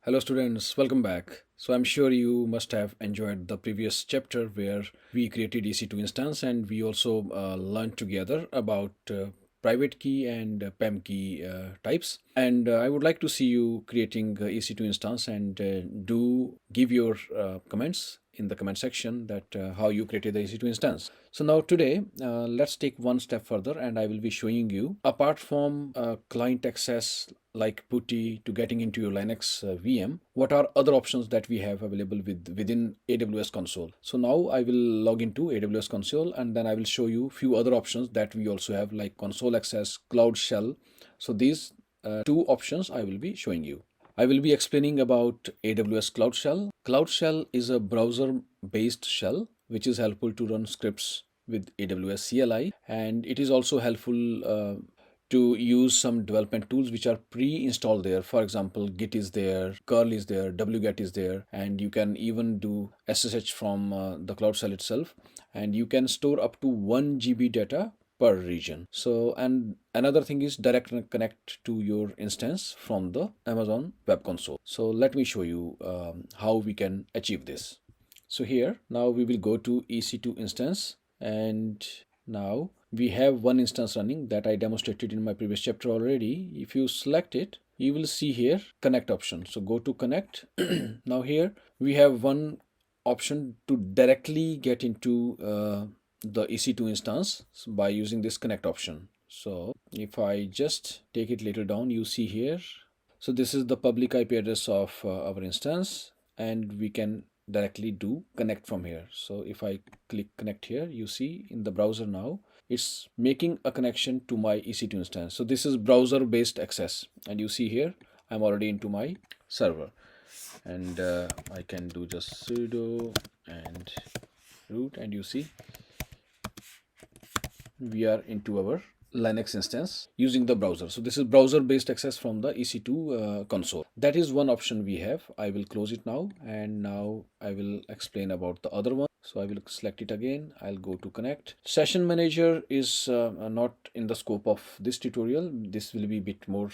Hello students, welcome back. So I'm sure you must have enjoyed the previous chapter where we created EC2 instance and we also learned together about private key and PEM key types. And I would like to see you creating EC2 instance and do give your comments in the comment section that how you created the EC2 instance. So now today, let's take one step further and I will be showing you apart from client access like PuTTY to getting into your Linux VM, what are other options that we have available within AWS console. So now I will log into AWS console and then I will show you few other options that we also have like console access, cloud shell. So these two options I will be showing you. I will be explaining about AWS Cloud Shell. Cloud Shell is a browser-based shell which is helpful to run scripts with AWS CLI, and it is also helpful to use some development tools which are pre-installed there. For example, Git is there, curl is there, wget is there, and you can even do SSH from the Cloud Shell itself, and you can store up to 1 GB data per region. So, and another thing is direct connect to your instance from the Amazon Web Console. So let me show you how we can achieve this. So here, now we will go to EC2 instance, and now we have one instance running that I demonstrated in my previous chapter already. If you select it, you will see here connect option. So go to connect. Now here we have one option to directly get into the EC2 instance by using this connect option. So if I just take it later down, you see here. So this is the public IP address of our instance, and we can directly do connect from here. So if I click connect here, you see in the browser now, it's making a connection to my EC2 instance. So this is browser based access, and you see here, I'm already into my server, and I can do just sudo and root, and you see we are into our Linux instance using the browser. So this is browser based access from the EC2 console. That is one option we have. I will close it now, and now I will explain about the other one. So I will select it again. I'll go to connect. Session manager is not in the scope of this tutorial. This will be a bit more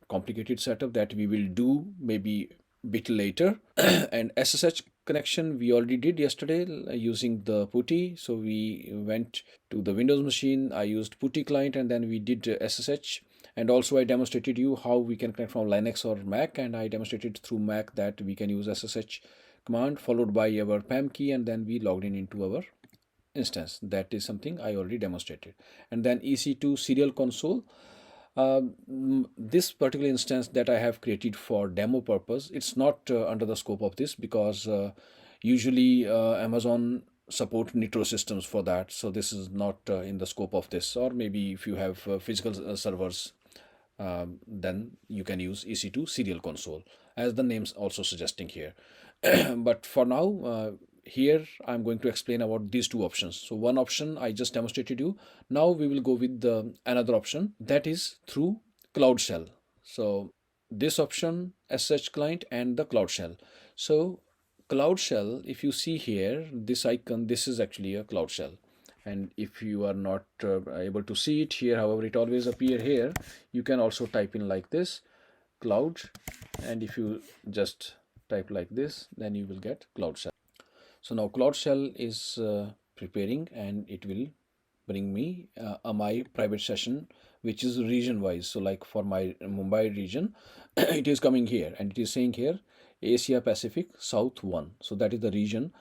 complicated setup that we will do maybe bit later. And SSH connection we already did yesterday using the PuTTY. So we went to the Windows machine, I used PuTTY client, and then we did SSH. And also I demonstrated you how we can connect from Linux or Mac, and I demonstrated through Mac that we can use SSH command followed by our PAM key, and then we logged in into our instance. That is something I already demonstrated. And then EC2 serial console. This particular instance that I have created for demo purpose, it's not under the scope of this because usually Amazon support Nitro systems for that. So this is not in the scope of this. Or maybe if you have physical servers, then you can use EC2 serial console as the name's also suggesting here. But for now, here I'm going to explain about these two options. So one option I just demonstrated you. Now we will go with the another option, that is through Cloud Shell. So this option, SSH client and the Cloud Shell. So Cloud Shell, if you see here, this icon, this is actually a Cloud Shell. And if you are not able to see it here, however, it always appear here. You can also type in like this, cloud, and if you just type like this, then you will get Cloud Shell. So now Cloud Shell is preparing, and it will bring me my private session, which is region wise. So like for my Mumbai region, it is coming here, and it is saying here Asia Pacific South 1. So that is the region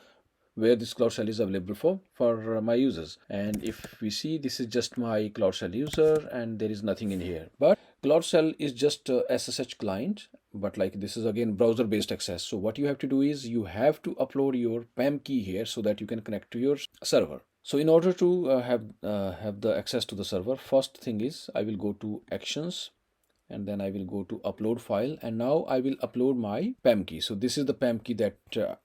where this Cloud Shell is available for my users. And if we see, this is just my Cloud Shell user, and there is nothing in here. But Cloud Shell is just a SSH client, but like this is again browser based access. So what you have to do is you have to upload your PAM key here so that you can connect to your server. So in order to have the access to the server, first thing is I will go to actions, and then I will go to upload file, and now I will upload my PAM key. So this is the PAM key that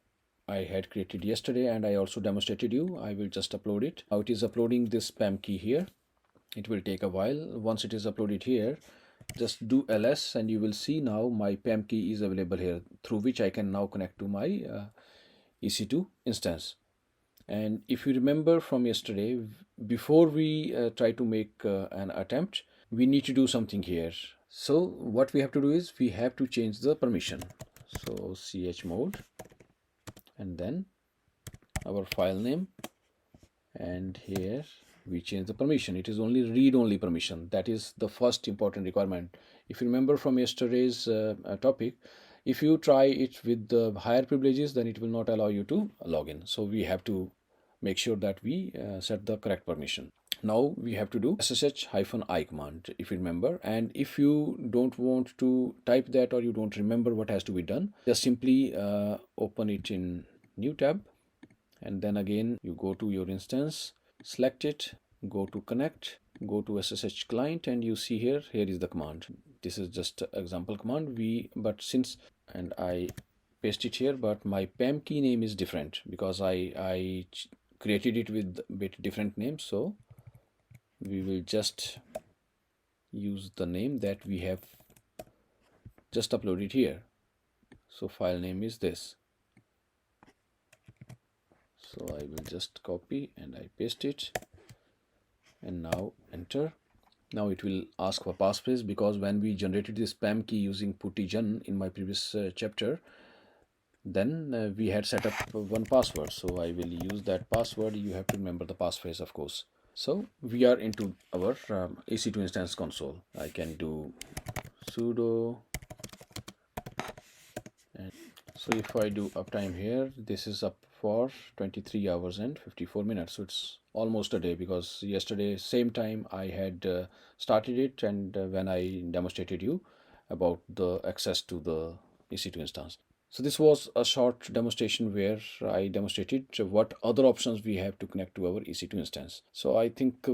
I had created yesterday, and I also demonstrated you. I will just upload it. Now it is uploading this PAM key here. It will take a while. Once it is uploaded here, just do ls, and you will see now my PAM key is available here, through which I can now connect to my EC2 instance. And if you remember from yesterday, before we try to make an attempt, we need to do something here. So what we have to do is we have to change the permission. So chmode, and then our file name, and here we change the permission. It is only read-only permission. That is the first important requirement. If you remember from yesterday's topic, if you try it with the higher privileges, then it will not allow you to log in. So we have to make sure that we set the correct permission. Now we have to do ssh-i command, if you remember, and if you don't want to type that, or you don't remember what has to be done, just simply open it in new tab, and then again you go to your instance, select it, go to connect, go to ssh client, and you see here is the command. This is just example command, and I paste it here, but my PAM key name is different because I created it with a bit different name. So we will just use the name that we have just uploaded here. So file name is this. So I will just copy and I paste it, and now enter. Now it will ask for passphrase, because when we generated this PAM key using puttygen in my previous chapter, then we had set up one password. So I will use that password. You have to remember the passphrase, of course. So we are into our EC2 instance console. I can do sudo, and so if I do uptime here, this is up for 23 hours and 54 minutes. So it's almost a day, because yesterday same time I had started it, and when I demonstrated you about the access to the EC2 instance. So this was a short demonstration where I demonstrated what other options we have to connect to our EC2 instance. So I think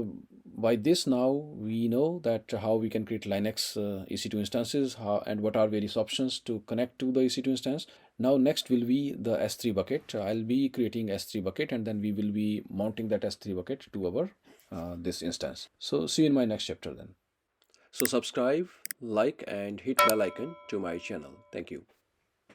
by this now we know that how we can create Linux EC2 instances, and what are various options to connect to the EC2 instance. Now next will be the S3 bucket. I'll be creating S3 bucket, and then we will be mounting that S3 bucket to our this instance. So see you in my next chapter then. So subscribe, like, and hit bell icon to my channel. Thank you.